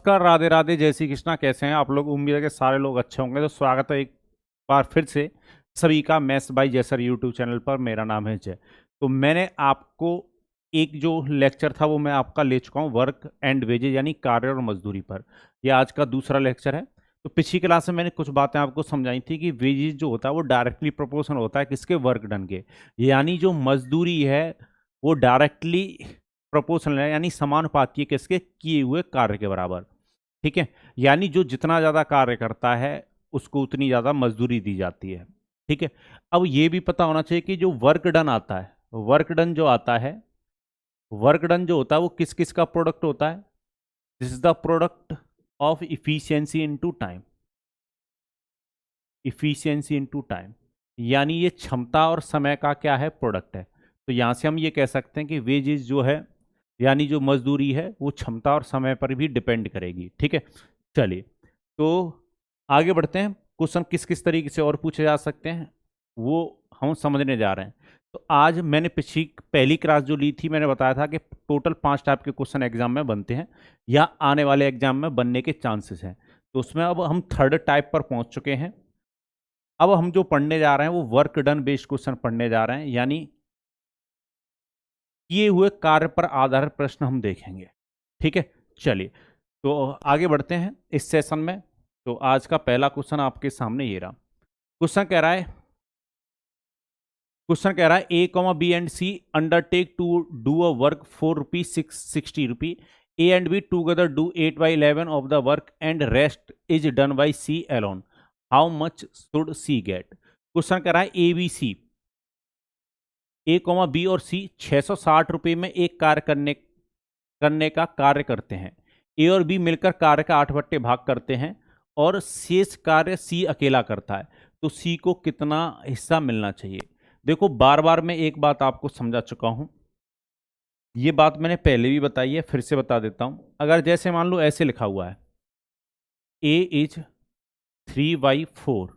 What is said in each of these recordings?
नमस्कार, राधे राधे, जय श्री कृष्णा। कैसे हैं आप लोग? उम्मीद है कि सारे लोग अच्छे होंगे। तो स्वागत है एक बार फिर से सभी का मैथ्स बाय जय सर यूट्यूब चैनल पर। मेरा नाम है जय। तो मैंने आपको एक जो लेक्चर था वो मैं आपका ले चुका हूँ, वर्क एंड वेजेज यानी कार्य और मजदूरी पर। यह आज का दूसरा लेक्चर है। तो पिछली क्लास में मैंने कुछ बातें आपको समझाई थी कि वेजेज जो होता है वो डायरेक्टली प्रोपोर्शनल होता है किसके? वर्क डन के। यानी जो मजदूरी है वो डायरेक्टली प्रोपोर्शनल है, यानी समानुपाती है किसके? किए हुए कार्य के बराबर। ठीक है, यानी जो जितना ज्यादा कार्य करता है उसको उतनी ज्यादा मजदूरी दी जाती है। ठीक है, अब ये भी पता होना चाहिए कि जो वर्क डन आता है, वर्क डन जो आता है, वर्क डन जो होता है वो किस किस का प्रोडक्ट होता है? This is the product of efficiency into time. Efficiency into time यानी ये क्षमता और समय का क्या है? प्रोडक्ट है। तो यहां से हम ये कह सकते हैं कि वेजेस जो है यानी जो मजदूरी है वो क्षमता और समय पर भी डिपेंड करेगी। ठीक है, चलिए तो आगे बढ़ते हैं। क्वेश्चन किस किस तरीके से और पूछे जा सकते हैं वो हम समझने जा रहे हैं। तो आज मैंने पिछली पहली क्लास जो ली थी मैंने बताया था कि टोटल 5 टाइप के क्वेश्चन एग्जाम में बनते हैं या आने वाले एग्जाम में बनने के चांसेस हैं। तो उसमें अब हम थर्ड टाइप पर पहुंच चुके हैं। अब हम जो पढ़ने जा रहे हैं वो वर्क डन बेस्ड क्वेश्चन पढ़ने जा रहे हैं, यानी किए हुए कार्य पर आधारित प्रश्न हम देखेंगे। ठीक है, चलिए तो आगे बढ़ते हैं इस सेशन में। तो आज का पहला क्वेश्चन आपके सामने ये रहा। क्वेश्चन कह रहा है A comma B and C undertake to do a work ₹4,660। A and B together do 8/11 of the work and rest is done by C alone. How much should C get? Question कह रहा है A B C, A comma B और C 660 रुपये में एक कार्य करने का कार्य करते हैं। ए और बी मिलकर कार्य का 8 बट्टे भाग करते हैं और शेष कार्य सी अकेला करता है। तो सी को कितना हिस्सा मिलना चाहिए? देखो, बार बार मैं एक बात आपको समझा चुका हूं, ये बात मैंने पहले भी बताई है, फिर से बता देता हूं। अगर जैसे मान लो ऐसे लिखा हुआ है ए इज 3/4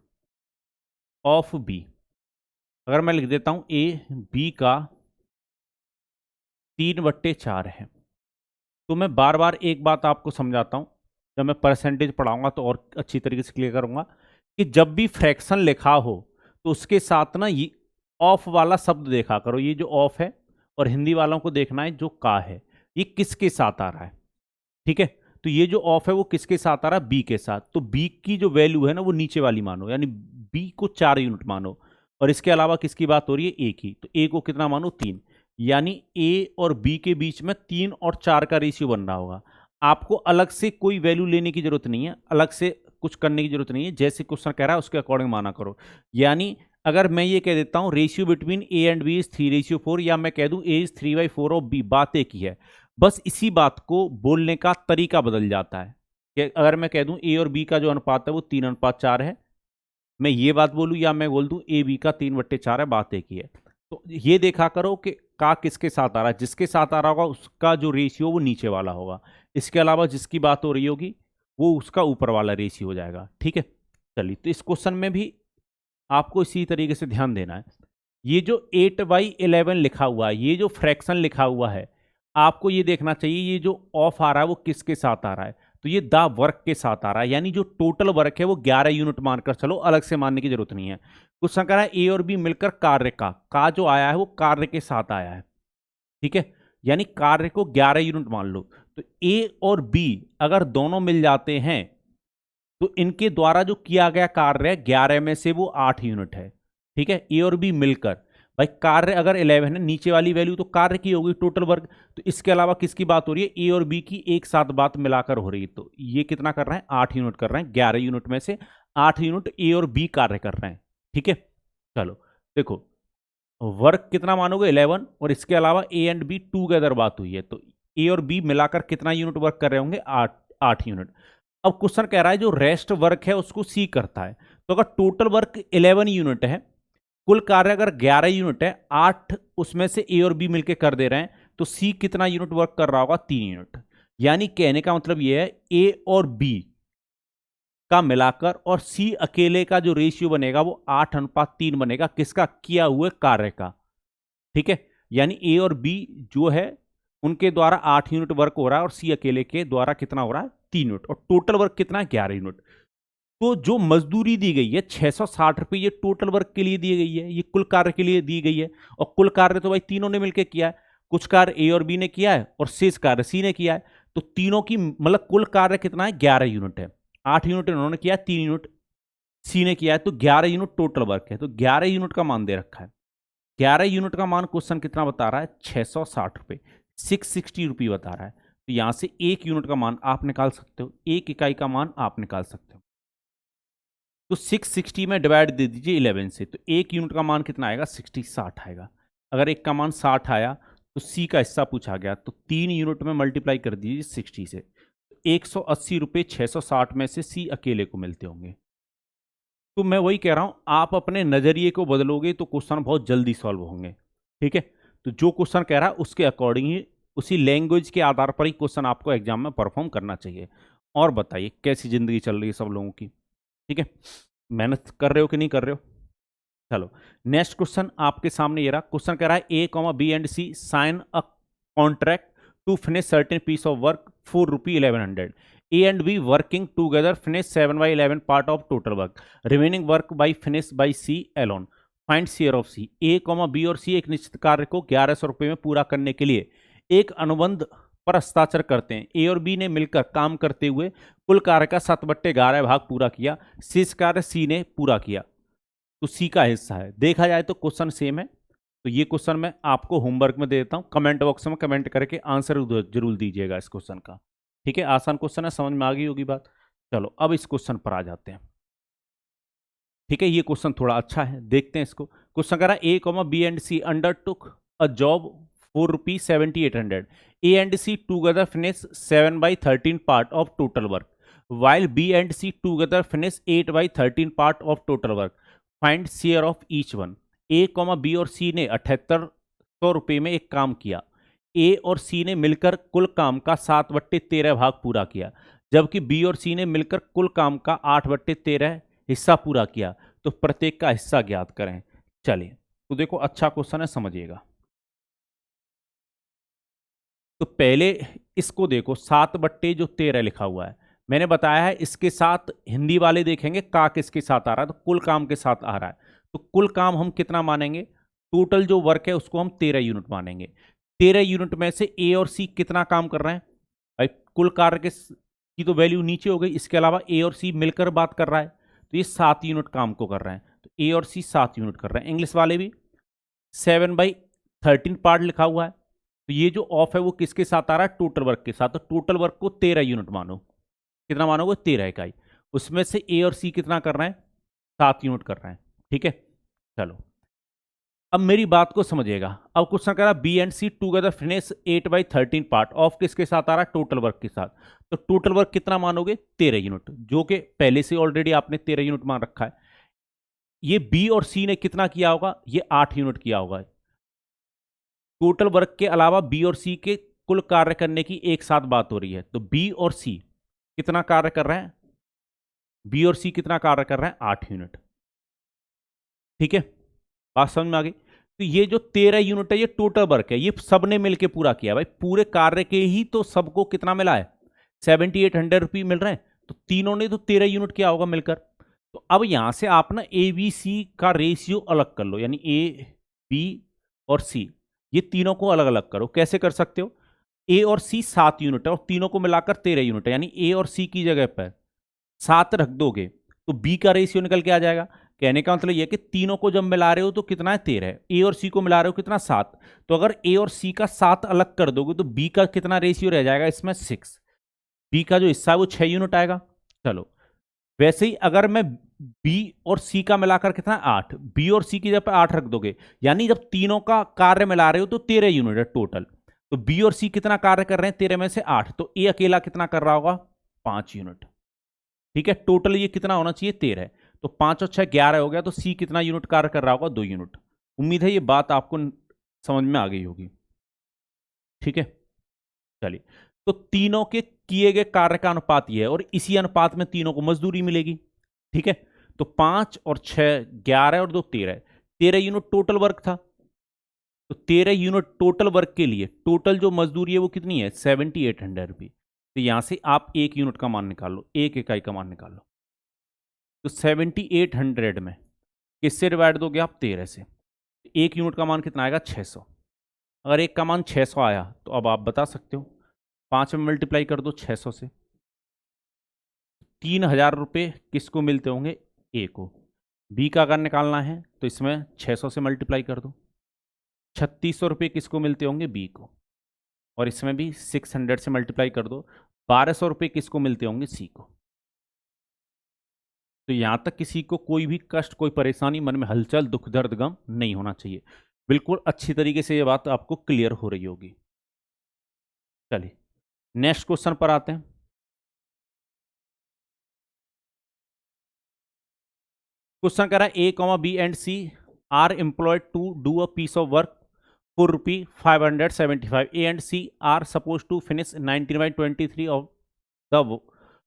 ऑफ बी, अगर मैं लिख देता हूं ए बी का 3/4 है, तो मैं बार बार एक बात आपको समझाता हूं, जब मैं परसेंटेज पढ़ाऊंगा तो और अच्छी तरीके से क्लियर करूंगा कि जब भी फ्रैक्शन लिखा हो तो उसके साथ ना ये ऑफ वाला शब्द देखा करो। ये जो ऑफ है, और हिंदी वालों को देखना है जो का है, ये किसके साथ आ रहा है। ठीक है, तो ये जो ऑफ है वो किसके साथ आ रहा है? बी के साथ। तो बी की जो वैल्यू है ना वो नीचे वाली मानो, यानी बी को 4 यूनिट मानो, और इसके अलावा किसकी बात हो रही है? ए की। तो ए को कितना मानो? 3। यानी ए और बी के बीच में 3 और 4 का रेशियो बन रहा होगा। आपको अलग से कोई वैल्यू लेने की जरूरत नहीं है, अलग से कुछ करने की जरूरत नहीं है, जैसे क्वेश्चन कह रहा है उसके अकॉर्डिंग माना करो। यानी अगर मैं ये कह देता हूं ratio between A and B is 3/4, या मैं कह दूं ए इज 3/4 ऑफ बी, बात एक ही है। बस इसी बात को बोलने का तरीका बदल जाता है कि अगर मैं कह दूं ए और बी का जो अनुपात है वो 3:4 है, मैं ये बात बोलूं, या मैं बोल दूं ए बी का 3/4 है, बात एक ही है। तो ये देखा करो कि का किसके साथ आ रहा है। जिसके साथ आ रहा होगा उसका जो रेशियो वो नीचे वाला होगा, इसके अलावा जिसकी बात हो रही होगी वो उसका ऊपर वाला रेशियो हो जाएगा। ठीक है, चलिए तो इस क्वेश्चन में भी आपको इसी तरीके से ध्यान देना है। ये जो 8/11 लिखा हुआ है, ये जो फ्रैक्शन लिखा हुआ है, आपको ये देखना चाहिए ये जो ऑफ आ रहा है वो किसके साथ आ रहा है। तो ये द वर्क के साथ आ रहा है, यानी जो टोटल वर्क है वो 11 यूनिट मानकर चलो, अलग से मानने की जरूरत नहीं है। क्वेश्चन कह रहा है ए और बी मिलकर कार्य का जो आया है वो कार्य के साथ आया है। ठीक है, यानी कार्य को 11 यूनिट मान लो। तो ए और बी अगर दोनों मिल जाते हैं तो इनके द्वारा जो किया गया कार्य है 11 में से वो 8 यूनिट है। ठीक है, ए और बी मिलकर, भाई कार्य अगर 11 है, नीचे वाली वैल्यू तो कार्य की होगी टोटल वर्क, तो इसके अलावा किसकी बात हो रही है? ए और बी की एक साथ बात मिलाकर हो रही है। तो ये कितना कर रहे हैं? 8 यूनिट कर रहे हैं। 11 यूनिट में से 8 यूनिट ए और बी कार्य कर रहे हैं। ठीक है, चलो देखो, वर्क कितना मानोगे? 11, और इसके अलावा ए एंड बी टूगेदर बात हुई है, तो ए और बी मिलाकर कितना यूनिट वर्क कर रहे होंगे? 8 यूनिट। अब क्वेश्चन कह रहा है जो रेस्ट वर्क है उसको सी करता है। तो अगर टोटल वर्क 11 यूनिट है, कुल कार्य अगर 11 यूनिट है, 8 उसमें से ए और बी मिलकर कर दे रहे हैं, तो सी कितना यूनिट वर्क कर रहा होगा? 3 यूनिट। यानी कहने का मतलब यह है ए और बी का मिलाकर और सी अकेले का जो रेशियो बनेगा वो 8:3 बनेगा, किसका? किया हुए कार्य का। ठीक है, यानी ए और बी जो है उनके द्वारा 8 यूनिट वर्क हो रहा है और सी अकेले के द्वारा कितना हो रहा है? 3 यूनिट और टोटल वर्क कितना है 11 यूनिट। तो जो मजदूरी दी गई है 660 रुपये, ये टोटल वर्क के लिए दी गई है, ये कुल कार्य के लिए दी गई है। और कुल कार्य तो भाई तीनों ने मिलकर किया है, कुछ कार्य ए और बी ने किया है और शेष कार्य सी ने किया है। तो तीनों की मतलब कुल कार्य कितना है 11 यूनिट है। 8 यूनिट इन्होंने किया, 3 यूनिट सी ने किया है, तो 11 यूनिट टोटल वर्क है। तो 11 यूनिट का मान दे रखा है। 11 यूनिट का मान क्वेश्चन कितना बता रहा है 660 रुपये, 660 रुपये बता रहा है। तो यहां से 1 यूनिट का मान आप निकाल सकते हो, 1 इकाई का मान आप निकाल सकते हो। तो 660 में डिवाइड दे दीजिए 11 से, तो 1 यूनिट का मान कितना आएगा 60 आएगा। अगर एक का मान 60 आया तो सी का हिस्सा पूछा गया, तो 3 यूनिट में मल्टीप्लाई कर दीजिए 60 से। 180 रुपये 660 में से सी अकेले को मिलते होंगे। तो मैं वही कह रहा हूं, आप अपने नजरिए को बदलोगे तो क्वेश्चन बहुत जल्दी सॉल्व होंगे। ठीक है, तो जो क्वेश्चन कह रहा है उसके अकॉर्डिंग ही, उसी लैंग्वेज के आधार पर ही क्वेश्चन आपको एग्जाम में परफॉर्म करना चाहिए। और बताइए कैसी जिंदगी चल रही है सब लोगों की। ठीक है, मेहनत कर रहे हो कि नहीं कर रहे हो। चलो नेक्स्ट क्वेश्चन आपके सामने ये रहा। क्वेश्चन कह रहा है A comma B and C sign a contract to finish certain piece of work for ₹1100। A and B working together finish 7/11 part of total work. Remaining work by finish by C alone. Find share of C. A, B और C एक निश्चित कार्य को 1100 रुपये में पूरा करने के लिए एक अनुबंध पर हस्ताक्षर करते हैं। ए और बी ने मिलकर काम करते हुए कुल कार्य का 7/11 भाग पूरा किया, शेष कार्य सी ने पूरा किया, तो सी का हिस्सा है। देखा जाए तो क्वेश्चन सेम है। तो ये क्वेश्चन मैं आपको होमवर्क में दे देता हूँ, कमेंट बॉक्स में कमेंट करके आंसर जरूर दीजिएगा इस क्वेश्चन का। ठीक है, आसान क्वेश्चन है, समझ में आ गई होगी बात। चलो अब इस क्वेश्चन पर आ जाते हैं। ठीक है, ये क्वेश्चन थोड़ा अच्छा है, देखते हैं इसको। क्वेश्चन कह रहा है A comma B and C undertook a job for ₹7800। A and C together finish 7/13 part of total work, while B and C together finish 8/13 part of total work. Find share of each one. A, B और C ने 7800 रुपये में एक काम किया। A और C ने मिलकर कुल काम का 7/13 भाग पूरा किया, जबकि B और C ने मिलकर कुल काम का 8/13 हिस्सा पूरा किया। तो प्रत्येक का हिस्सा ज्ञात करें। चलिए, तो देखो अच्छा क्वेश्चन है, समझिएगा। तो पहले इसको देखो, 7/13 लिखा हुआ है। मैंने बताया है इसके साथ हिंदी वाले देखेंगे का किसके साथ आ रहा है, तो कुल काम के साथ आ रहा है। तो कुल काम हम कितना मानेंगे, टोटल जो वर्क है उसको हम 13 यूनिट मानेंगे। 13 यूनिट में से ए और सी कितना काम कर रहे हैं भाई, कुल कार्य की तो वैल्यू नीचे हो गई, इसके अलावा ए और सी मिलकर बात कर रहा है, तो ये 7 यूनिट काम को कर रहे हैं। तो ए और सी 7 यूनिट कर रहे हैं। इंग्लिश वाले भी 7/13 पार्ट लिखा हुआ है, तो ये जो ऑफ है वो किसके साथ आ रहा है, टोटल वर्क के साथ। तो टोटल वर्क को 13 यूनिट मानो, कितना मानोगे 13 इकाई। उसमें से ए और सी कितना कर रहे हैं, 7 यूनिट कर रहे हैं। ठीक है, चलो अब मेरी बात को समझिएगा। अब क्वेश्चन कह रहा है B and C together finish 8/13 part of किसके साथ आ रहा है, टोटल वर्क के साथ। तो टोटल वर्क कितना मानोगे 13 यूनिट, जो कि पहले से ऑलरेडी आपने 13 यूनिट मान रखा है। ये बी और सी ने कितना किया होगा, ये 8 यूनिट किया होगा। टोटल वर्क के अलावा बी और सी के कुल कार्य करने की एक साथ बात हो रही है। तो बी और सी कितना कार्य कर रहे हैं, बी और सी कितना कार्य कर रहे हैं 8 यूनिट। ठीक है, बात समझ में आ गई। तो ये जो 13 यूनिट है ये टोटल वर्क है, ये सबने मिलकर पूरा किया भाई। पूरे कार्य के ही तो सबको कितना मिला है, 7800 रुपये मिल रहे हैं। तो तीनों ने तो 13 यूनिट किया होगा मिलकर। तो अब यहां से आप ना ए बी सी का रेशियो अलग कर लो, यानी ए बी और सी ये तीनों को अलग अलग करो। कैसे कर सकते हो, ए और सी 7 यूनिट है और तीनों को मिलाकर 13 यूनिट है, यानी ए और सी की जगह पर 7 रख दोगे तो बी का रेशियो निकल के आ जाएगा। कहने का मतलब यह कि तीनों को जब मिला रहे हो तो कितना है 13 है, ए और सी को मिला रहे हो कितना 7। तो अगर ए और सी का 7 अलग कर दोगे तो बी का कितना रेशियो रह जाएगा इसमें 6। बी का जो हिस्सा है वो 6 यूनिट आएगा। चलो वैसे ही अगर मैं बी और सी का मिलाकर कितना 8, बी और सी की जगह पर 8 रख दोगे, यानी जब तीनों का कार्य मिला रहे हो तो 13 यूनिट है टोटल। तो बी और सी कितना कार्य कर रहे हैं 13 में से 8, तो ए अकेला कितना कर रहा होगा 5 यूनिट। ठीक है, टोटल ये कितना होना चाहिए 13, तो 5 और 6 11 हो गया। तो सी कितना यूनिट कार्य कर रहा होगा 2 यूनिट। उम्मीद है ये बात आपको समझ में आ गई होगी। ठीक है, चलिए तो तीनों के किए गए कार्य का अनुपात ये है और इसी अनुपात में तीनों को मजदूरी मिलेगी। ठीक है, तो 5 और 6 11 और 2 13, 13 यूनिट टोटल वर्क था। तो 13 यूनिट टोटल वर्क के लिए टोटल जो मजदूरी है वो कितनी है 7800 रुपये। तो यहां से आप 1 यूनिट का मान निकाल लो, 1 इकाई का मान निकाल लो। तो 7800 में किससे डिवाइड दोगे आप? 13 से। 1 यूनिट का मान कितना आएगा? 600। अगर एक का मान 600 आया तो अब आप बता सकते हो, 5 में मल्टीप्लाई कर दो 600 से। 3000 रुपये किसको मिलते होंगे? ए को। बी का अगर निकालना है तो इसमें 600 से मल्टीप्लाई कर दो। 3600 रुपये किसको मिलते होंगे? बी को। और इसमें भी 600 से मल्टीप्लाई कर दो। 1200 रुपये किसको मिलते होंगे? सी को। तो यहां तक किसी को कोई भी कष्ट, कोई परेशानी, मन में हलचल, दुख दर्द गम नहीं होना चाहिए। बिल्कुल अच्छी तरीके से ये बात आपको क्लियर हो रही होगी। चलिए नेक्स्ट क्वेश्चन पर आते हैं। क्वेश्चन कह रहा है A, B and C are employed to do a piece of work for ₹575. A and C are supposed to finish 19/23 of the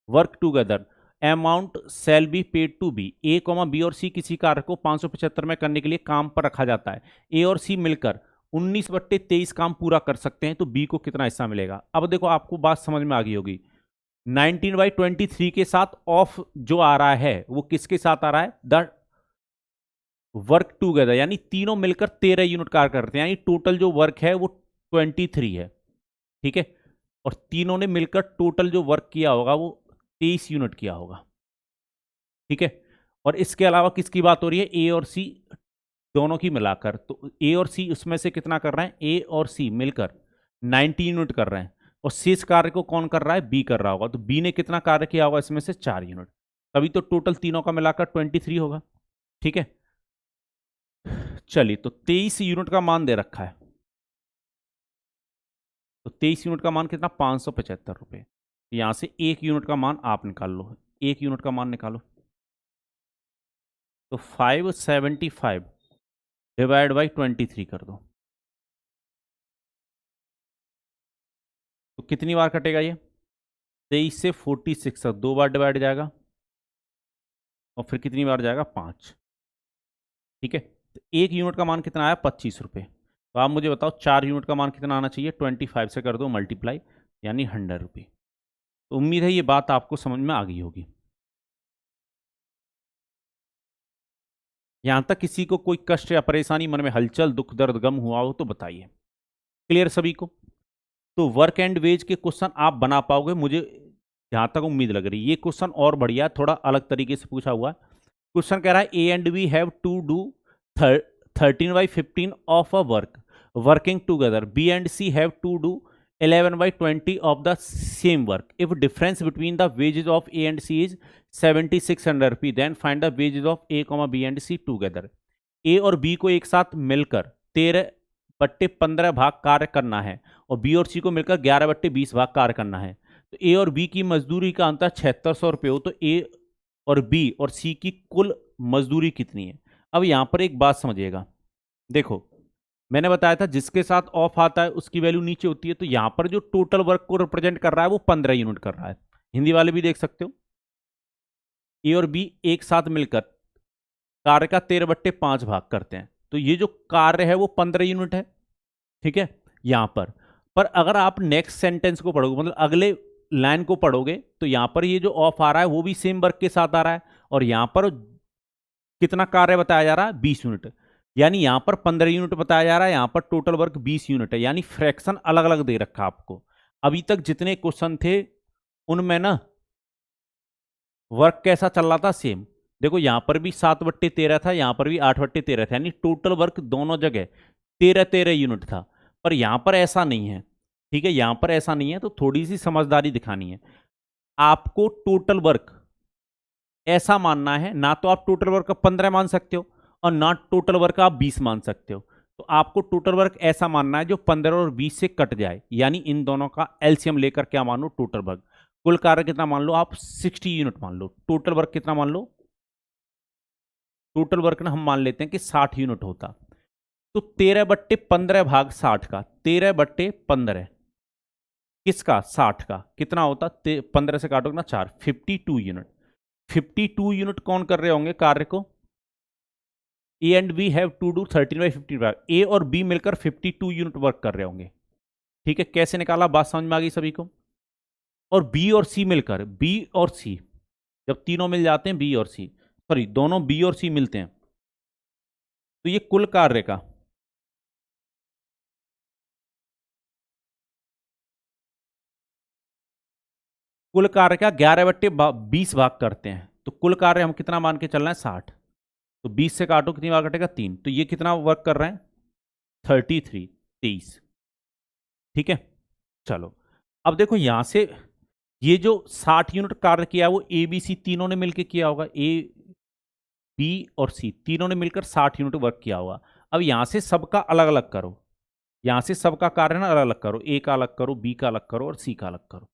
work together. Amount shall be paid to B. A, B और C किसी कार्य को 575 में करने के लिए काम पर रखा जाता है। A और C मिलकर 19/23 काम पूरा कर सकते हैं, तो B को कितना हिस्सा मिलेगा? अब देखो आपको बात समझ में आ गई होगी। 19/23 के साथ ऑफ जो आ रहा है वो किसके साथ आ रहा है? द वर्क टूगेदर, यानी तीनों मिलकर 13 यूनिट कार्य करते हैं, यानी टोटल जो वर्क है वो 23 है। ठीक है, और तीनों ने मिलकर टोटल जो वर्क किया होगा वो 23 यूनिट किया होगा। ठीक है, और इसके अलावा किसकी बात हो रही है? ए और सी दोनों की मिलाकर। तो ए और सी उसमें से कितना कर रहे हैं? ए और सी मिलकर 90 यूनिट कर रहे हैं, और शेष कार्य को कौन कर रहा है? बी कर रहा होगा। तो बी ने कितना कार्य किया होगा? इसमें से 4 यूनिट। तभी तो टोटल तीनों का मिलाकर 23 होगा। ठीक है, चलिए तो 23 यूनिट का मान दे रखा है, तो 23 यूनिट का मान कितना? 575 रुपये। यहां से 1 यूनिट का मान आप निकाल लो, 1 यूनिट का मान निकालो। तो 575 डिवाइड बाई 23 कर दो, तो कितनी बार कटेगा ये? 23 से 46 तक 2 बार डिवाइड जाएगा, और फिर कितनी बार जाएगा? 5। ठीक है, तो 1 यूनिट का मान कितना आया? 25 रुपये। तो आप मुझे बताओ 4 यूनिट का मान कितना आना चाहिए? 25 से कर दो मल्टीप्लाई, यानी 100 रुपये। तो उम्मीद है ये बात आपको समझ में आ गई होगी। यहां तक किसी को कोई कष्ट या परेशानी, मन में हलचल, दुख दर्द गम हुआ हो तो बताइए। क्लियर सभी को? तो वर्क एंड वेज के क्वेश्चन आप बना पाओगे, मुझे जहां तक उम्मीद लग रही है। ये क्वेश्चन और बढ़िया, थोड़ा अलग तरीके से पूछा हुआ है। क्वेश्चन कह रहा है A and B have to do 13/15 of a work working together. B and C have to do 11/20 of the same work. If difference between the wages of A and C is 7600 रुपये, then find the wages of A, B and C together. A और B को एक साथ मिलकर 13/15 भाग कार्य करना है, और B और C को मिलकर 11/20 भाग कार्य करना है। तो A और B की मजदूरी का अंतर 7600 रुपये हो, तो A और B और C की कुल मजदूरी कितनी है? अब यहां पर एक बात समझिएगा, देखो मैंने बताया था जिसके साथ ऑफ आता है उसकी वैल्यू नीचे होती है, तो यहां पर जो टोटल वर्क को रिप्रेजेंट कर रहा है वो 15 यूनिट कर रहा है। हिंदी वाले भी देख सकते हो, ए और बी एक साथ मिलकर कार्य का 13/5 भाग करते हैं, तो ये जो कार्य है वो 15 यूनिट है। ठीक है, यहां पर अगर आप नेक्स्ट सेंटेंस को पढ़ोगे, मतलब अगले लाइन को पढ़ोगे, तो यहां पर ये जो ऑफ आ रहा है वो भी सेम वर्क के साथ आ रहा है, और यहां पर कितना कार्य बताया जा रहा है? 20 यूनिट। यानी यहां पर 15 यूनिट बताया जा रहा है, यहां पर टोटल वर्क 20 यूनिट है, यानी फ्रैक्शन अलग अलग दे रखा आपको। अभी तक जितने क्वेश्चन थे उनमें ना वर्क कैसा चल रहा था? सेम। देखो यहां पर भी 7/13 था, यहां पर भी 8/13 था, यानी टोटल वर्क दोनों जगह 13 यूनिट था। पर यहां पर ऐसा नहीं है। ठीक है, यहां पर ऐसा नहीं है, तो थोड़ी सी समझदारी दिखानी है आपको। टोटल वर्क ऐसा मानना है, ना तो आप टोटल वर्क 15 मान सकते हो, और ना टोटल वर्क आप 20 मान सकते हो। तो आपको टोटल वर्क ऐसा मानना है जो 15 और 20 से कट जाए, यानी इन दोनों का एलसीएम लेकर क्या मान लो? Total work. कुल कार्य कितना मान लो आप? 60 यूनिट मान लो। टोटल वर्क कितना मान लो? टोटल वर्क ना हम मान लेते हैं कि 60 यूनिट होता। तो 13/15 भाग 60 का, 13/15 किसका? 60 का कितना होता? 15 से काटोगे ना 4, 52 यूनिट। 52 यूनिट कौन कर रहे होंगे कार्य को? A and B have to do 13/15। A और बी मिलकर 52 यूनिट वर्क कर रहे होंगे। ठीक है, कैसे निकाला? बात समझ में आ गई सभी को? और बी और सी मिलकर, बी और सी जब तीनों मिल जाते हैं, बी और सी, सॉरी दोनों बी और सी मिलते हैं, तो ये कुल कार्य का कुल कार्य का 11/20 भाग करते हैं, तो कुल कार्य हम कितना मान के चल रहे हैं, 60। तो 20 से काटो, कितनी बार कटेगा, 3। तो ये कितना वर्क कर रहे हैं, 33, 23। ठीक है, चलो अब देखो यहां से ये जो 60 यूनिट कार्य किया वो ए बी सी तीनों ने मिलकर किया होगा, ए बी और सी तीनों ने मिलकर 60 यूनिट वर्क किया होगा। अब यहां से सबका अलग अलग करो, यहां से सबका कार्य ना अलग अलग करो, ए का अलग करो, बी का अलग करो और सी का अलग करो।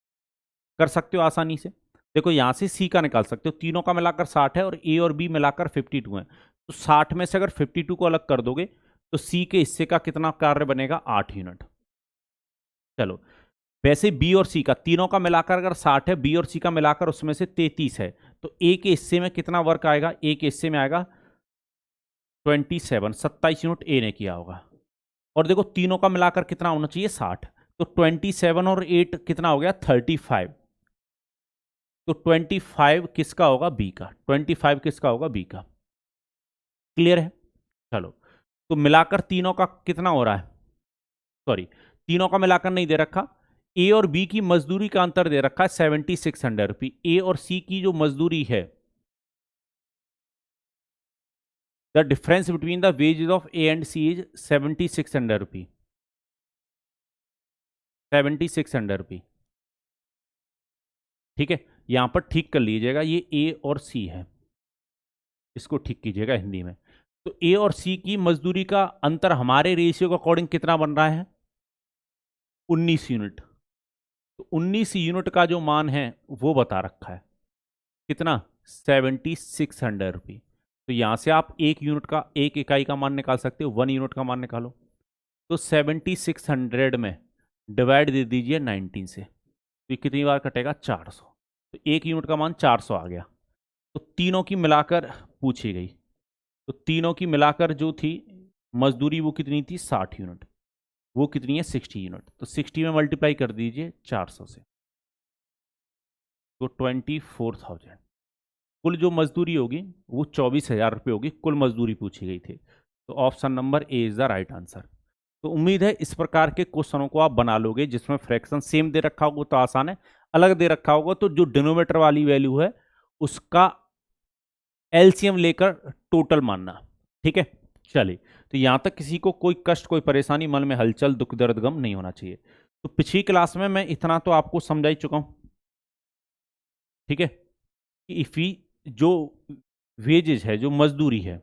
कर सकते हो आसानी से। देखो यहां से सी का निकाल सकते हो, तीनों का मिलाकर 60 है और ए और बी मिलाकर 52 है। तो 60 में से अगर 52 को अलग कर दोगे तो सी के हिस्से का कितना कार्य बनेगा, 8 यूनिट। चलो वैसे बी और सी का तीनों का मिलाकर अगर 60 है, बी और सी का मिलाकर उसमें से 33 है, तो ए के हिस्से में कितना वर्क आएगा, ए के हिस्से में आएगा 27 यूनिट ए ने किया होगा। और देखो तीनों का मिलाकर कितना होना चाहिए, 60। तो 27 और 8 कितना हो गया, 35। तो 25 किसका होगा, बी का। 25 किसका होगा, बी का। क्लियर है। चलो तो मिलाकर तीनों का कितना हो रहा है, सॉरी तीनों का मिलाकर नहीं दे रखा, ए और बी की मजदूरी का अंतर दे रखा है 7600 रुपये। ए और सी की जो मजदूरी है, the difference between the wages of A and C is 7600 रुपये, 7600 रुपये। ठीक है, यहां पर ठीक कर लीजिएगा, ये ए और सी है, इसको ठीक कीजिएगा हिंदी में। तो ए और सी की मजदूरी का अंतर हमारे रेशियो के अकॉर्डिंग कितना बन रहा है, 19 यूनिट। तो 19 यूनिट का जो मान है वो बता रखा है कितना, 7600 रुपये। तो यहां से आप एक यूनिट का, एक इकाई का मान निकाल सकते हो, 1 यूनिट का मान निकालो। तो 7600 में डिवाइड दे दीजिए 19 से, तो कितनी बार कटेगा, 400। तो एक यूनिट का मान 400 आ गया। तो तीनों की मिलाकर पूछी गई, तो तीनों की मिलाकर जो थी मजदूरी वो कितनी थी, 60 यूनिट। वो कितनी है, 60 यूनिट। तो 60 में मल्टीप्लाई कर दीजिए 400 से, तो 24,000। कुल जो मजदूरी होगी वो 24,000 रुपये होगी, कुल मजदूरी पूछी गई थी। तो option number A is the right answer. तो उम्मीद है इस प्रकार के क्वेश्चनों को आप बना लोगे, जिसमें फ्रैक्शन सेम दे रखा होगा तो आसान है, अलग दे रखा होगा तो जो डिनोमिनेटर वाली वैल्यू है उसका एलसीएम लेकर टोटल मानना। ठीक है, चलिए। तो यहां तक किसी को कोई कष्ट, कोई परेशानी, मन में हलचल, दुख दर्द गम नहीं होना चाहिए। तो पिछली क्लास में मैं इतना तो आपको समझा ही चुका हूं। ठीक है, कि इफी जो वेजेज है, जो मजदूरी है,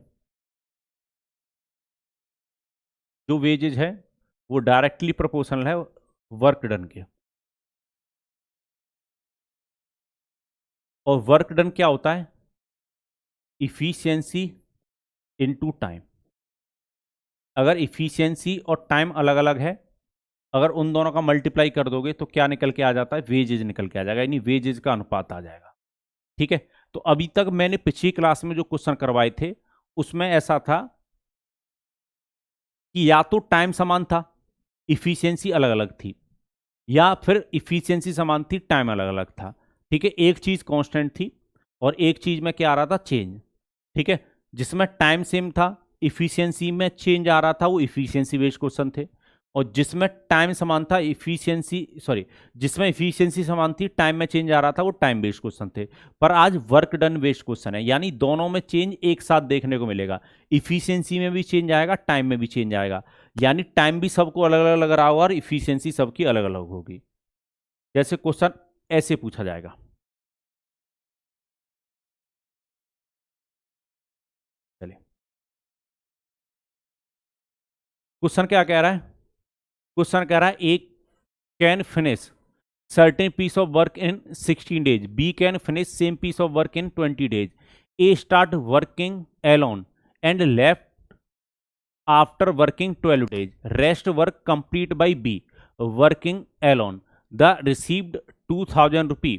जो वेजेज है वो डायरेक्टली प्रोपोर्शनल है वर्क डन के। और वर्क डन क्या होता है, इफिशियंसी इनटू टाइम। अगर इफिशियंसी और टाइम अलग अलग है, अगर उन दोनों का मल्टीप्लाई कर दोगे तो क्या निकल के आ जाता है, वेजेज निकल के आ जाएगा, यानी वेजेज का अनुपात आ जाएगा। ठीक है, तो अभी तक मैंने पिछली क्लास में जो क्वेश्चन करवाए थे उसमें ऐसा था कि या तो टाइम समान था, इफिशियंसी अलग अलग थी, या फिर इफिशियंसी समान थी, टाइम अलग अलग था। ठीक है, एक चीज कांस्टेंट थी और एक चीज में क्या आ रहा था, चेंज। ठीक है, जिसमें टाइम सेम था, इफिशियंसी में चेंज आ रहा था, वो इफिशियंसी बेस्ड क्वेश्चन थे। और जिसमें टाइम समान था, जिसमें इफिशियंसी समान थी, टाइम में चेंज आ रहा था, वो टाइम बेस्ड क्वेश्चन थे। पर आज वर्क डन बेस्ड क्वेश्चन है, यानी दोनों में चेंज एक साथ देखने को मिलेगा। इफिशियंसी में भी चेंज आएगा, टाइम में भी चेंज आएगा, यानी टाइम भी सबको अलग अलग लग रहा होगा और इफिशियंसी सबकी अलग अलग होगी। जैसे क्वेश्चन ऐसे पूछा जाएगा, चलिए क्वेश्चन क्या कह रहा है। क्वेश्चन कह रहा है A can finish certain piece of work in 16 days, B can finish same piece of work in 20 days, A start working alone and left after working 12 days, rest work complete by B working alone, the received 2000 rupee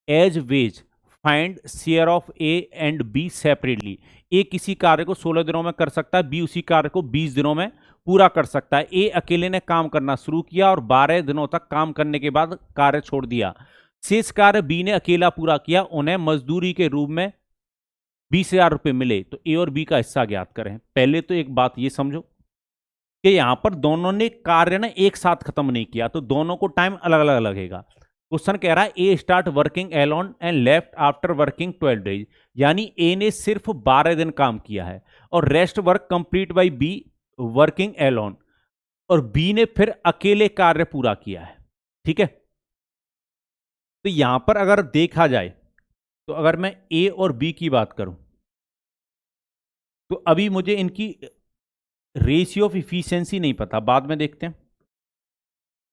as wage, find share of A and B separately। A किसी कार्य को 16 दिनों में कर सकता है, B उसी कार्य को 20 दिनों में पूरा कर सकता है। ए अकेले ने काम करना शुरू किया और 12 दिनों तक काम करने के बाद कार्य छोड़ दिया। शेष कार्य बी ने अकेला पूरा किया, उन्हें मजदूरी के रूप में 20,000 रुपए मिले। तो ए और बी का हिस्सा ज्ञात करें। पहले तो एक बात ये समझो कि यहां पर दोनों ने कार्य ना एक साथ खत्म नहीं किया, तो दोनों को टाइम अलग अलग लगेगा। क्वेश्चन कह रहा है A start working alone and left after working 12 days, यानी ए ने सिर्फ 12 दिन काम किया है और rest work complete by B working alone, और बी ने फिर अकेले कार्य पूरा किया है। ठीक है, तो यहां पर अगर देखा जाए तो अगर मैं ए और बी की बात करूं तो अभी मुझे इनकी रेशियो ऑफ इफिशियंसी नहीं पता, बाद में देखते हैं।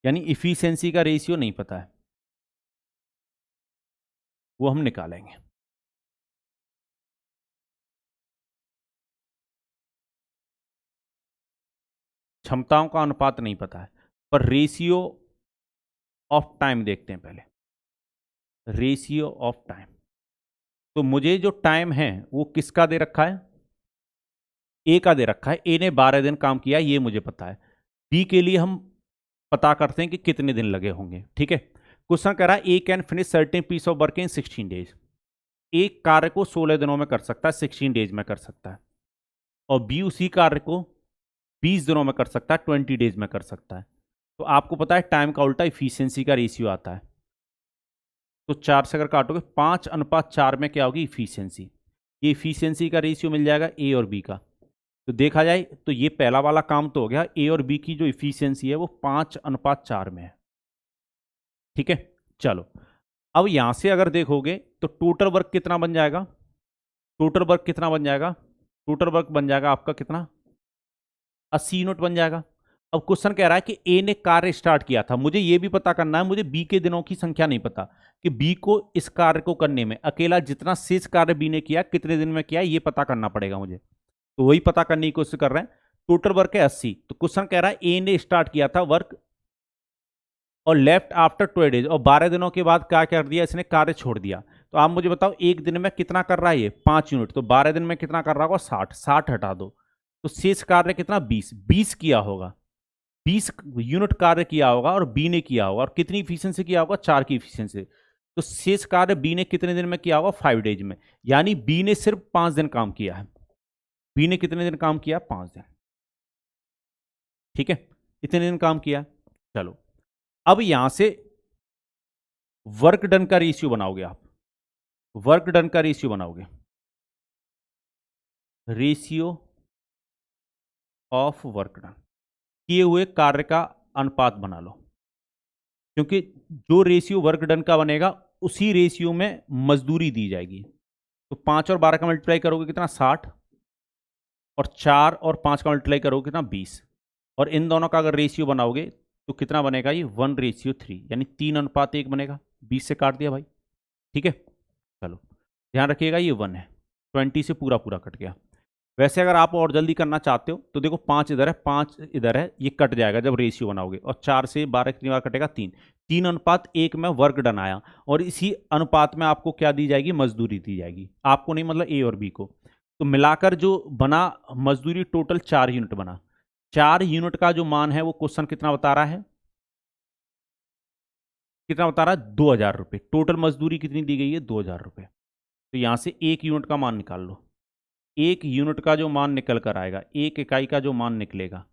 यानी इफिशियंसी का रेशियो नहीं पता है, वो हम निकालेंगे। क्षमताओं का अनुपात नहीं पता है, पर रेशियो ऑफ टाइम देखते हैं पहले। रेशियो ऑफ टाइम, तो मुझे जो टाइम है वो किसका दे रखा है? ए का दे रखा है। ए ने 12 दिन काम किया, ये मुझे पता है। बी के लिए हम पता करते हैं कि कितने दिन लगे होंगे। ठीक है, क्वेश्चन कह रहा है A can finish certain piece of work in 16 days. एक कार्य को 16 दिनों में कर सकता है, 16 डेज में कर सकता है। और बी उसी कार्य को 20 दिनों में कर सकता है, 20 डेज में कर सकता है। तो आपको पता है टाइम का उल्टा इफिशियंसी का रेशियो आता है। तो 4 से अगर काटोगे 5:4 में क्या होगी? इफिशियंसी। ये इफिशियंसी का रेशियो मिल जाएगा ए और बी का। तो देखा जाए तो ये पहला वाला काम तो हो गया, ए और बी की जो इफिशियंसी है वो 5:4 में है। ठीक है, चलो अब यहां से अगर देखोगे तो टोटल वर्क कितना बन जाएगा? टोटल वर्क कितना बन जाएगा? टोटल वर्क बन जाएगा आपका कितना? 80 यूनिट बन जाएगा। अब क्वेश्चन कह रहा है कि ए ने कार्य स्टार्ट किया था, मुझे ये भी पता करना है, मुझे बी के दिनों की संख्या नहीं पता कि बी को इस कार्य को करने में अकेला जितना शेष कार्य बी ने किया कितने दिन में किया, ये पता करना पड़ेगा मुझे। तो वही पता करने की कोशिश कर रहे हैं। टोटल वर्क है 80। तो क्वेश्चन कह रहा है ए ने स्टार्ट किया था वर्क और लेफ्ट आफ्टर 12 डेज, और 12 दिनों के बाद क्या कर दिया इसने? कार्य छोड़ दिया। तो आप मुझे बताओ एक दिन में कितना कर रहा है? ये 5 यूनिट। तो 12 दिन में कितना कर रहा होगा? 60। 60 हटा दो तो शेष कार्य कितना? 20। 20 किया होगा, 20 यूनिट कार्य किया होगा और बी ने किया होगा। और कितनी इफिशियंसी किया होगा? 4 की इफिशियंसी। तो शेष कार्य बी ने कितने दिन में किया होगा? 5 डेज में। यानी बी ने सिर्फ 5 दिन काम किया है। बी ने कितने दिन काम किया? 5 दिन। ठीक है, इतने दिन काम किया। चलो अब यहां से वर्क डन का रेशियो बनाओगे आप। वर्क डन का रेशियो बनाओगे, रेशियो ऑफ वर्क डन, किए हुए कार्य का अनुपात बना लो। क्योंकि जो रेशियो वर्क डन का बनेगा उसी रेशियो में मजदूरी दी जाएगी। तो 5 और 12 का मल्टीप्लाई करोगे कितना? 60। और 4 और 5 का मल्टीप्लाई करोगे कितना? 20। और इन दोनों का अगर रेशियो बनाओगे तो कितना बनेगा? ये 1:3, यानी 3:1 बनेगा। 20 से काट दिया भाई। ठीक है, चलो ध्यान रखिएगा ये 1 है, 20 से पूरा पूरा कट गया। वैसे अगर आप और जल्दी करना चाहते हो तो देखो 5 इधर है, 5 इधर है, ये कट जाएगा जब रेशियो बनाओगे। और 4 से 12 कितनी बार कटेगा? 3। 3:1 में वर्क डन आया, और इसी अनुपात में आपको क्या दी जाएगी? मजदूरी दी जाएगी। आपको नहीं, मतलब ए और बी को। तो मिलाकर जो बना मजदूरी टोटल 4 यूनिट बना। 4 यूनिट का जो मान है वो क्वेश्चन कितना बता रहा है? कितना बता रहा है? 2,000 रुपये। टोटल मजदूरी कितनी दी गई है? 2,000 रुपये। तो यहां से 1 यूनिट का मान निकाल लो। 1 यूनिट का जो मान निकल कर आएगा, 1 इकाई का जो मान निकलेगा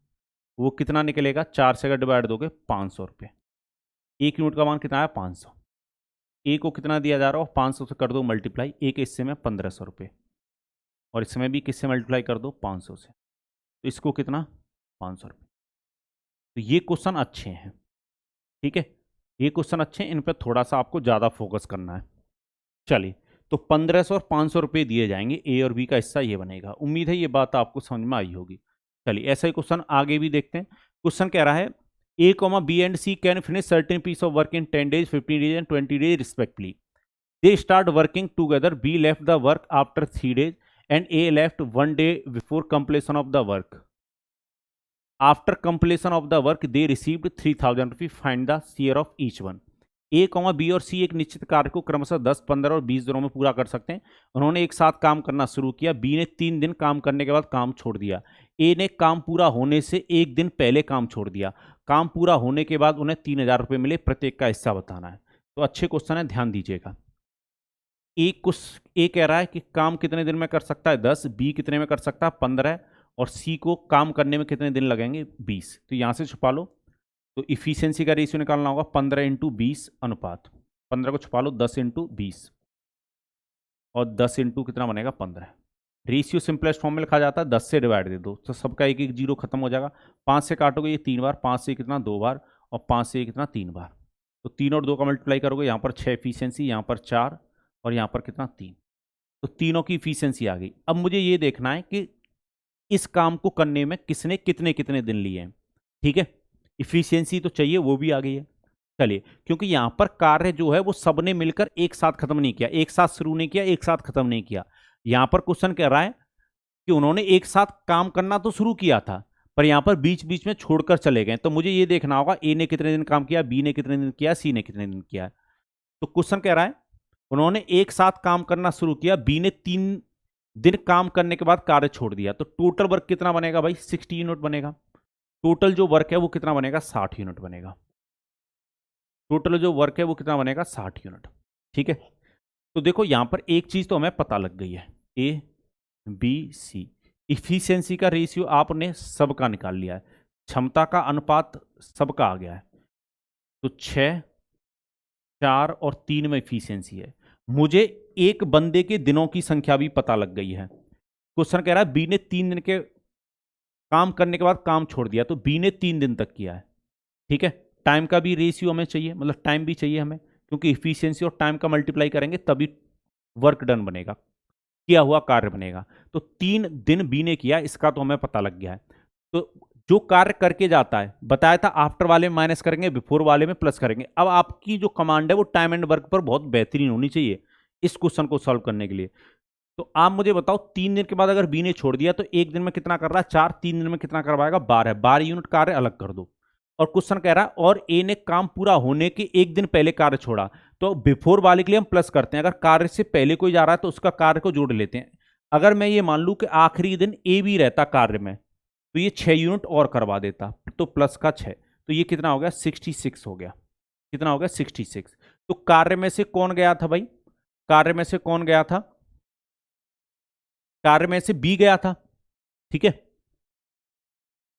वो कितना निकलेगा? 4 से अगर डिवाइड दोगे 500 रुपये। 1 यूनिट का मान कितना है? 500। ए को कितना दिया जा रहा हो? 500 से कर दो मल्टीप्लाई। एक हिस्से में 1500 रुपये, और इसमें भी किससे मल्टीप्लाई कर दो? 500 से। तो इसको कितना? 500 रुपये। तो ये क्वेश्चन अच्छे हैं। ठीक है, ये क्वेश्चन अच्छे हैं, इन पर थोड़ा सा आपको ज़्यादा फोकस करना है। चलिए, तो 1500 और 500 रुपये दिए जाएंगे, ए और बी का हिस्सा ये बनेगा। उम्मीद है ये बात आपको समझ में आई होगी। चलिए ऐसा ही क्वेश्चन आगे भी देखते हैं। क्वेश्चन कह रहा है A, B and C can finish certain piece of work in 10 days, 15 days and 20 days respectively. They start working together, B left the work after 3 days and A left 1 day before completion of the work. After completion of the work, they received 3,000 rupees. Find the share of each one. A comma B और C एक निश्चित कार्य को क्रमशः 10, 15 और 20 दिनों में पूरा कर सकते हैं। उन्होंने एक साथ काम करना शुरू किया। बी ने 3 दिन काम करने के बाद काम छोड़ दिया। ए ने काम पूरा होने से एक दिन पहले काम छोड़ दिया। काम पूरा होने के बाद उन्हें 3,000 रुपये मिले। प्रत्येक का हिस्सा बताना है। तो अच्छे क्वेश्चन है, ध्यान दीजिएगा। ए कह रहा है कि काम कितने दिन में कर सकता है 10, बी कितने में कर सकता है 15 और सी को काम करने में कितने दिन लगेंगे 20। तो यहां से छुपा लो। तो इफिशियंसी का रेशियो निकालना होगा 15 इंटू 20 अनुपात। 15 को छुपा लो, 10 इंटू 20 और 10 इंटू कितना बनेगा 15। रेशियो सिंपलेस्ट फॉर्म में लिखा जाता है 10 से डिवाइड दे दो तो सबका एक एक जीरो खत्म हो जाएगा। 5 से काटोगे ये 3 बार, 5 से कितना 2 बार और 5 से कितना 3 बार। तो 3 और 2 का मल्टीप्लाई करोगे, यहाँ पर 6 इफिशियंसी, यहाँ पर 4 और यहाँ पर कितना 3। तो तीनों की इफिशियंसी आ गई। अब मुझे ये देखना है कि इस काम को करने में किसने कितने कितने दिन लिए हैं। ठीक है, इफिशियंसी तो चाहिए, वो भी आ गई है। चलिए, क्योंकि यहां पर कार्य जो है वो सबने मिलकर एक साथ खत्म नहीं किया, एक साथ शुरू नहीं किया, एक साथ खत्म नहीं किया। यहां पर क्वेश्चन कह रहा है कि उन्होंने एक साथ काम करना तो शुरू किया था पर यहां पर बीच बीच में छोड़कर चले गए। तो मुझे ये देखना होगा ए ने कितने दिन काम किया, बी ने कितने दिन किया, सी ने कितने दिन किया। तो क्वेश्चन कह रहा है उन्होंने एक साथ काम करना शुरू किया, बी ने 3 दिन काम करने के बाद कार्य छोड़ दिया। तो टोटल वर्क कितना बनेगा भाई 60 यूनिट बनेगा। टोटल जो वर्क है वो कितना बनेगा 60 यूनिट बनेगा। टोटल जो वर्क है वो कितना बनेगा 60 यूनिट। ठीक है, तो देखो यहां पर एक चीज तो हमें पता लग गई है, ए बी सी। इफिशियंसी का रेशियो आपने सबका निकाल लिया है, क्षमता का अनुपात सबका आ गया है। तो 6, 4 और 3 में इफिशियंसी है। मुझे एक बंदे के दिनों की संख्या भी पता लग गई है। क्वेश्चन कह रहा है बी ने 3 दिन के काम करने के बाद काम छोड़ दिया, तो बी ने 3 दिन तक किया है। ठीक है, टाइम का भी रेशियो हमें चाहिए, मतलब टाइम भी चाहिए हमें, क्योंकि इफिशियंसी और टाइम का मल्टीप्लाई करेंगे तभी वर्क डन बनेगा, किया हुआ कार्य बनेगा। तो 3 दिन बी ने किया, इसका तो हमें पता लग गया है। तो जो कार्य करके जाता है, बताया था आफ्टर वाले में माइनस करेंगे, बिफोर वाले में प्लस करेंगे। अब आपकी जो कमांड है वो टाइम एंड वर्क पर बहुत बेहतरीन होनी चाहिए इस क्वेश्चन को सॉल्व करने के लिए। तो आप मुझे बताओ 3 दिन के बाद अगर बी ने छोड़ दिया तो एक दिन में कितना कर रहा है 4, 3 दिन में कितना करवाएगा 12। 12 यूनिट कार्य अलग कर दो। और क्वेश्चन कह रहा है और ए ने काम पूरा होने के एक दिन पहले कार्य छोड़ा, तो बिफोर वाले के लिए हम प्लस करते हैं। अगर कार्य से पहले कोई जा रहा है तो उसका कार्य को जोड़ लेते हैं। अगर मैं ये मान लूं कि आखिरी दिन ए भी रहता कार्य में तो ये 6 यूनिट और करवा देता, तो प्लस का 6, तो ये कितना हो गया 66 हो गया। कितना हो गया 66। तो कार्य में से कौन गया था भाई, कार्य में से कौन गया था, कार्य में से बी गया था। ठीक है,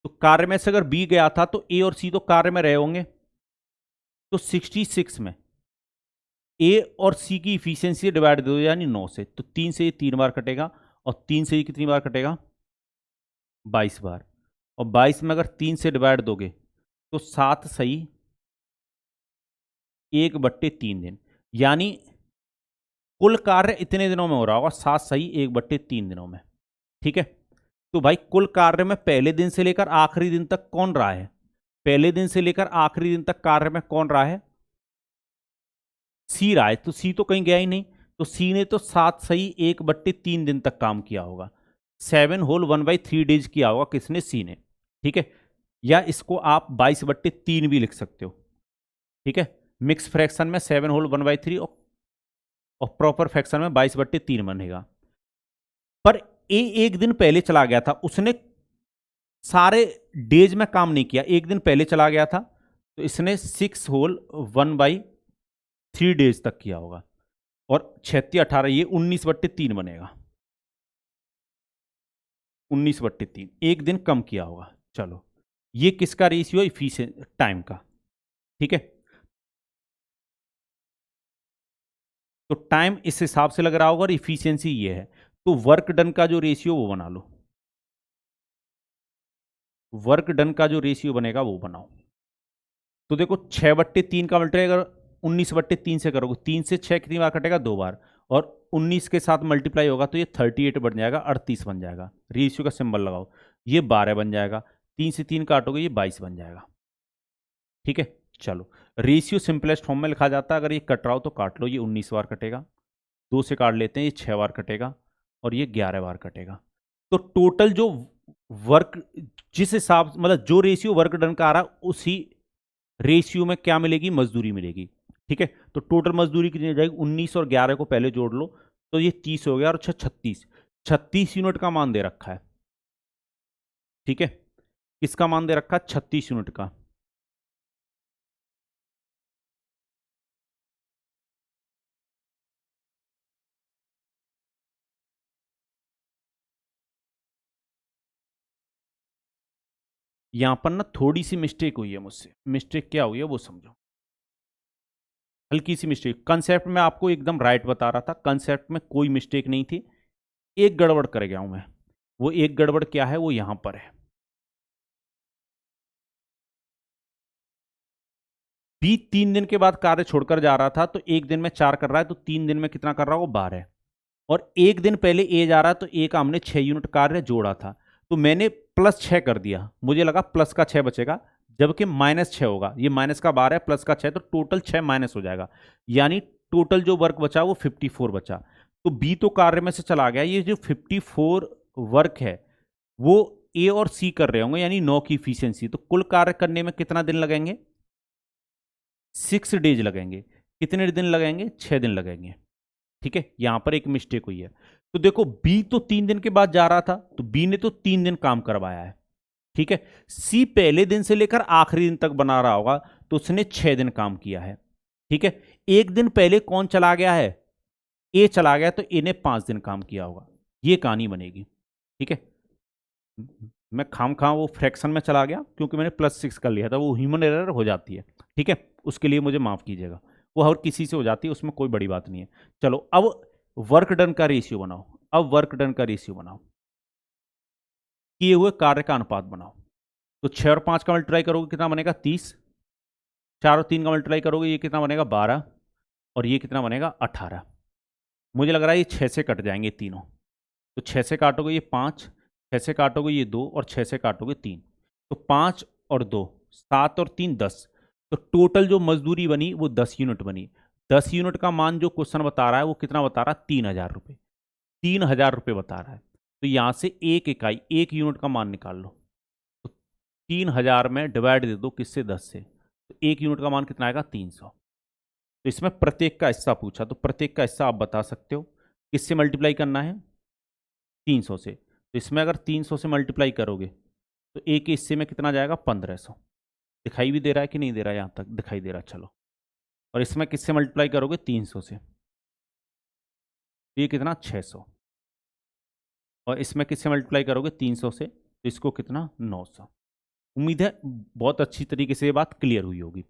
तो कार्य में से अगर बी गया था तो ए और सी तो कार्य में रहे होंगे। तो 66 में ए और सी की इफिशियंसी डिवाइड दो यानी 9 से, तो 3 से ये 3 बार कटेगा और 3 से ये कितनी बार कटेगा 22 बार। और 22 में अगर 3 से डिवाइड दोगे तो 7 सही 1/3 दिन, यानी कुल कार्य इतने दिनों में हो रहा होगा 7 सही 1/3 दिनों में। ठीक है, तो भाई कुल कार्य में पहले दिन से लेकर आखिरी दिन तक कौन रहा है, पहले दिन से लेकर आखिरी दिन तक कार्य में कौन रहा है, सी रहा है। तो सी तो कहीं गया ही नहीं, तो सी ने तो 7 सही 1/3 दिन तक काम किया होगा। 7 होल 1/3 डेज किया होगा किसने, सी ने। ठीक है, या इसको आप 22/3 भी लिख सकते हो। ठीक है, मिक्स फ्रैक्शन में 7 होल 1/3 और प्रॉपर फ्रैक्शन में 22/3 बनेगा। पर ए एक दिन पहले चला गया था, उसने सारे डेज में काम नहीं किया, एक दिन पहले चला गया था, तो इसने 6 होल 1/3 डेज तक किया होगा। और 36 18 ये 19/3 बनेगा, 19/3 एक दिन कम किया होगा। चलो, ये किसका रेशियो, इफिशिएंसी टाइम का। ठीक है, तो टाइम इस हिसाब से लग रहा होगा और इफिशियंसी ये है। तो वर्क डन का जो रेशियो वो बना लो, वर्क डन का जो रेशियो बनेगा वो बनाओ। तो देखो 6/3 का मल्टीप्लाई अगर 19/3 से करोगे, 3 से 6 कितनी बार कटेगा 2 बार, और 19 के साथ मल्टीप्लाई होगा तो ये 38 बन जाएगा, 38 बन जाएगा। रेशियो का सिंबल लगाओ, ये 12 बन जाएगा, 3 से 3 काटोगे ये 22 बन जाएगा। ठीक है, चलो रेशियो सिंपलेस्ट फॉर्म में लिखा जाता है, अगर ये कट रहा हो तो काट लो, ये 19 बार कटेगा, 2 से काट लेते हैं ये 6 बार कटेगा और ये 11 बार कटेगा। तो टोटल जो वर्क जिस हिसाब मतलब जो रेशियो वर्क डन का आ रहा है उसी रेशियो में क्या मिलेगी, मजदूरी मिलेगी। ठीक है, तो टोटल मजदूरी कितनी हो जाएगी, 19 और 11 को पहले जोड़ लो तो ये 30 हो गया और 36 36 यूनिट का मान दे रखा है। ठीक है, किसका मान दे रखा है, 36 यूनिट का। यहां पर ना थोड़ी सी मिस्टेक हुई है मुझसे, मिस्टेक क्या हुई है वो समझो, हल्की सी मिस्टेक। कंसेप्ट में आपको एकदम राइट बता रहा था, कंसेप्ट में कोई मिस्टेक नहीं थी, एक गड़बड़ कर गया हूं मैं। वो एक गड़बड़ क्या है, वो यहां पर है। बी 3 दिन के बाद कार्य छोड़कर जा रहा था, तो एक दिन में 4 कर रहा है, तो 3 दिन में कितना कर रहा है, वो 12। और एक दिन पहले ए जा रहा है, तो ए का हमने 6 यूनिट कार्य जोड़ा था, तो मैंने +6 कर दिया, मुझे लगा प्लस का 6 बचेगा, जबकि -6 होगा। ये माइनस का 12 है, प्लस का 6, तो टोटल 6 माइनस हो जाएगा, यानी टोटल जो वर्क बचा वो 54 बचा। तो बी तो कार्य में से चला गया, ये जो 54 वर्क है वो ए और सी कर रहे होंगे, यानी 9 की इफिशियंसी। तो कुल कार्य करने में कितना दिन लगेंगे, 6 डेज लगेंगे। कितने दिन लगेंगे, 6 दिन लगेंगे। ठीक है, यहां पर एक मिस्टेक हुई है। तो देखो बी तो 3 दिन के बाद जा रहा था, तो बी ने तो 3 दिन काम करवाया है। ठीक है, सी पहले दिन से लेकर आखिरी दिन तक बना रहा होगा, तो उसने 6 दिन काम किया है। ठीक है, एक दिन पहले कौन चला गया है, ए चला गया, तो ए ने 5 दिन काम किया होगा। ये कहानी बनेगी। ठीक है, मैं खाम खा वो फ्रैक्शन में चला गया क्योंकि मैंने +6 कर लिया था, वो ह्यूमन एरर हो जाती है। ठीक है, उसके लिए मुझे माफ कीजिएगा, वो हर किसी से हो जाती है, उसमें कोई बड़ी बात नहीं है। चलो अब वर्क डन का रेशियो बनाओ, अब वर्क डन का रेशियो बनाओ, किए हुए कार्य का अनुपात बनाओ। तो 6 और 5 का मल्टीप्लाई करोगे कितना बनेगा, 30। 4 और 3 का मल्टीप्लाई करोगे ये कितना बनेगा, 12। और ये कितना बनेगा, 18। मुझे लग रहा है ये 6 से कट जाएंगे तीनों, तो 6 से काटोगे ये 5, 6 से काटोगे ये 2, और 6 से काटोगे 3। तो 5 और 2 7 और 3 10। तो टोटल जो मजदूरी बनी वो 10 यूनिट बनी। 10 यूनिट का मान जो क्वेश्चन बता रहा है वो कितना बता रहा है, 3000 रुपये। 3000 रुपये बता रहा है, तो यहां से एक इकाई, एक यूनिट का मान निकाल लो। तो 3000 में डिवाइड दे दो किससे, 10 से, तो एक यूनिट का मान कितना आएगा, 300। तो इसमें प्रत्येक का हिस्सा पूछा, तो प्रत्येक का हिस्सा आप बता सकते हो, किससे मल्टीप्लाई करना है, 300 से। तो इसमें अगर 300 से मल्टीप्लाई करोगे तो एक के हिस्से में कितना जाएगा, 1500। दिखाई भी दे रहा है कि नहीं दे रहा है, यहाँ तक दिखाई दे रहा है, चलो। और इसमें किससे मल्टीप्लाई करोगे, 300 से, तो ये कितना, 600। और इसमें किससे मल्टीप्लाई करोगे, 300 से, तो इसको कितना, 900। उम्मीद है बहुत अच्छी तरीके से ये बात क्लियर हुई होगी।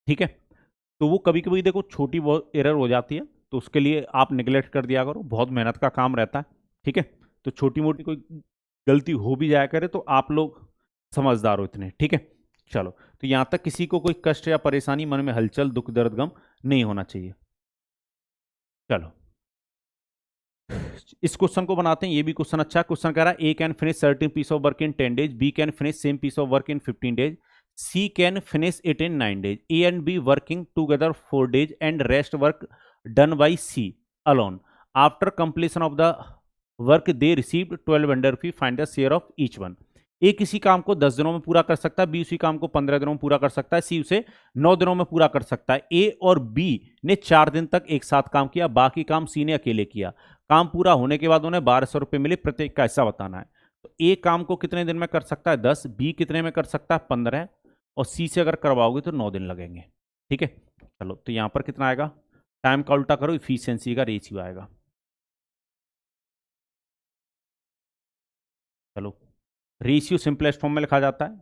ठीक है, तो वो कभी कभी देखो छोटी बहुत एरर हो जाती है, तो उसके लिए आप निगलेक्ट कर दिया करो, बहुत मेहनत का काम रहता है। ठीक है, तो छोटी मोटी कोई गलती हो भी जाया करे तो आप लोग समझदार हो इतने। ठीक है, चलो, तो यहां तक किसी को कोई कष्ट या परेशानी, मन में हलचल, दुख दर्द गम नहीं होना चाहिए। चलो इस क्वेश्चन को बनाते हैं, ये भी क्वेश्चन अच्छा क्वेश्चन कह रहा है, A can finish certain piece of work in 10 days, B can finish same piece of work in 15 days, C can finish it in 9 days, A and B working together 4 days and rest work done by C alone. After completion of the work they received 12 fee, find the share of each one. A किसी काम को 10 दिनों में पूरा कर सकता है, B उसी काम को 15 दिनों में पूरा कर सकता है, सी उसे 9 दिनों में पूरा कर सकता है। ए और बी ने 4 दिन तक एक साथ काम किया, बाकी काम सी ने अकेले किया। काम पूरा होने के बाद उन्हें 1200 रुपये मिले, प्रत्येक का हिस्सा बताना है। तो ए काम को कितने दिन में कर सकता है, 10, बी कितने में कर सकता है, 15, और सी से अगर करवाओगे तो 9 दिन लगेंगे। ठीक है, चलो, तो यहां पर कितना आएगा, टाइम का उल्टा करो, इफिशियंसी का रेशियो आएगा। चलो, रेशियो सिंपलेस्ट फॉर्म में लिखा जाता है,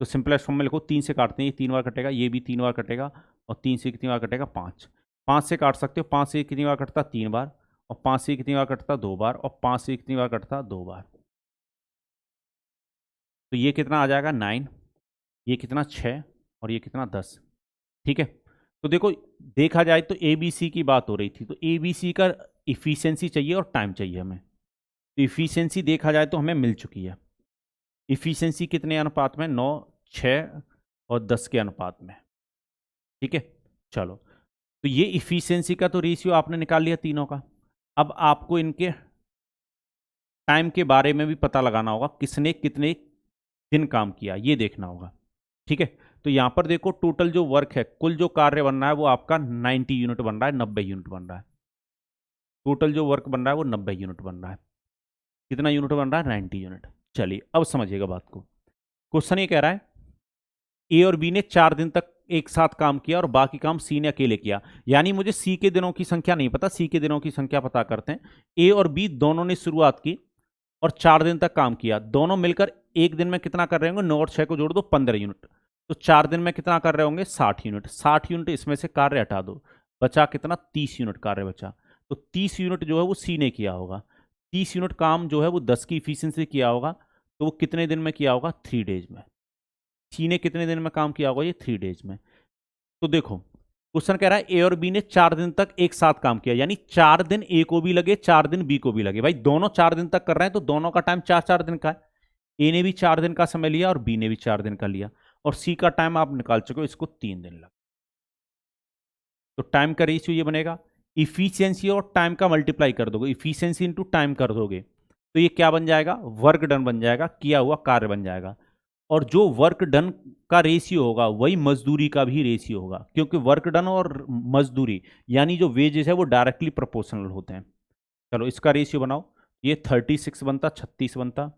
तो सिंपलेस्ट फॉर्म में लिखो, 3 से काटते हैं, ये 3 बार कटेगा, ये भी 3 बार कटेगा, और 3 से कितनी बार कटेगा, 5। 5 से काट सकते हो, 5 से कितनी बार कटता, 3 बार, और 5 से कितनी बार कटता, 2 बार, और 5 से कितनी बार कटता, 2 बार। तो ये कितना आ जाएगा, 9, ये कितना, 6, और ये कितना, 10। ठीक है, तो देखो देखा जाए तो ए बी सी की बात हो रही थी, तो ए बी सी का इफिशियंसी चाहिए और टाइम चाहिए हमें। तो इफिशियंसी देखा जाए तो हमें मिल चुकी है। इफिशियंसी कितने अनुपात में, 9, 6 और 10 के अनुपात में। ठीक है, चलो, तो ये इफिशियंसी का तो रेशियो आपने निकाल लिया तीनों का। अब आपको इनके टाइम के बारे में भी पता लगाना होगा, किसने कितने दिन काम किया ये देखना होगा। ठीक है, तो यहां पर देखो टोटल जो वर्क है, कुल जो कार्य बन रहा है वो आपका 90 यूनिट बन रहा है, 90 यूनिट बन रहा है। टोटल जो वर्क बन रहा है वो 90 यूनिट बन रहा है। कितना यूनिट बन रहा है? 90 यूनिट। चलिए अब समझिएगा बात को। क्वेश्चन ये कह रहा है ए और बी ने 4 दिन तक एक साथ काम किया और बाकी काम सी ने अकेले किया। यानी मुझे सी के दिनों की संख्या नहीं पता, सी के दिनों की संख्या पता करते हैं। ए और बी दोनों ने शुरुआत की और 4 दिन तक काम किया। दोनों मिलकर एक दिन में कितना कर रहे होंगे? 9 और 6 को जोड़ दो, 15 यूनिट। तो 4 दिन में कितना कर रहे होंगे? 60 यूनिट। 60 यूनिट इसमें से कार्य हटा दो, बचा कितना? 30 यूनिट कार्य बचा। तो 30 यूनिट जो है वो सी ने किया होगा। 30 यूनिट काम जो है वो 10 की इफिशियंसी किया होगा। तो वो कितने दिन में किया होगा? 3 डेज में। सी ने कितने दिन में काम किया होगा? ये 3 डेज में। तो देखो क्वेश्चन कह रहा है ए और बी ने 4 दिन तक एक साथ काम किया, यानी 4 दिन ए को भी लगे, 4 दिन बी को भी लगे। भाई दोनों 4 दिन तक कर रहे हैं तो दोनों का टाइम 4-4 दिन का है। ए ने भी 4 दिन का समय लिया और बी ने भी 4 दिन का लिया, और सी का टाइम आप निकाल चुके हो, इसको 3 दिन लगा। तो टाइम का रेशियो ये बनेगा, इफिशियंसी और टाइम का मल्टीप्लाई कर दोगे, इफिशियंसी इंटू टाइम कर दोगे तो ये क्या बन जाएगा? वर्क डन बन जाएगा, किया हुआ कार्य बन जाएगा। और जो वर्क डन का रेशियो होगा वही मजदूरी का भी रेशियो होगा, क्योंकि वर्क डन और मजदूरी यानी जो वेजेस है वो डायरेक्टली प्रोपोर्शनल होते हैं। चलो इसका रेशियो बनाओ। ये 36 बनता, 36 बनता,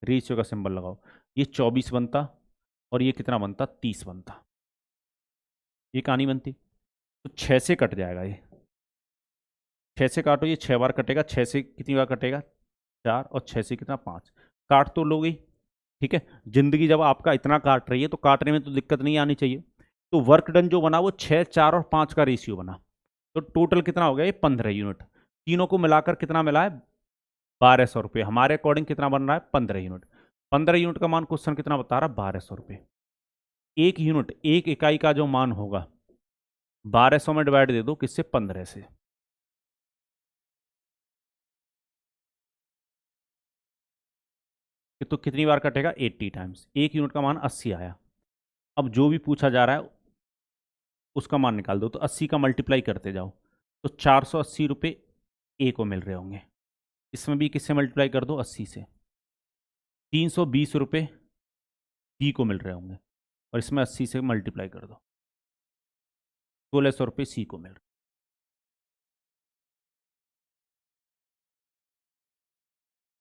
रेशियो का सिंबल लगाओ। ये 24 बनता और ये कितना बनता? 30 बनता। ये कहानी बनती। तो 6 से कट जाएगा ये। 6 से काटो, ये 6 बार कटेगा। 6 से कितनी बार कटेगा? 4, और 6 से कितना? 5। काट तो लो गई। ठीक है, जिंदगी जब आपका इतना काट रही है तो काटने में तो दिक्कत नहीं आनी चाहिए। तो वर्क डन जो बना वो 6, 4 और 5 का रेशियो बना। तो टोटल कितना हो गया? ये 15 यूनिट। तीनों को मिलाकर कितना मिला है? 1200 रुपये। हमारे अकॉर्डिंग कितना बन रहा है? 15 यूनिट। 15 यूनिट का मान क्वेश्चन कितना बता रहा है? 1200 रुपये। एक यूनिट, एक इकाई का जो मान होगा 1200 में डिवाइड दे दो किससे? 15 से। तो कितनी बार कटेगा? 80 टाइम्स। एक यूनिट का मान 80 आया। अब जो भी पूछा जा रहा है उसका मान निकाल दो। तो 80 का मल्टीप्लाई करते जाओ तो 480 रुपये ए को मिल रहे होंगे। इसमें भी किससे मल्टीप्लाई कर दो? 80 से। 320 रुपये बी को मिल रहे होंगे, और इसमें 80 से मल्टीप्लाई कर दो, 1600 रुपये सी को मिल रहे।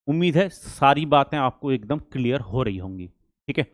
उम्मीद है सारी बातें आपको एकदम क्लियर हो रही होंगी। ठीक है।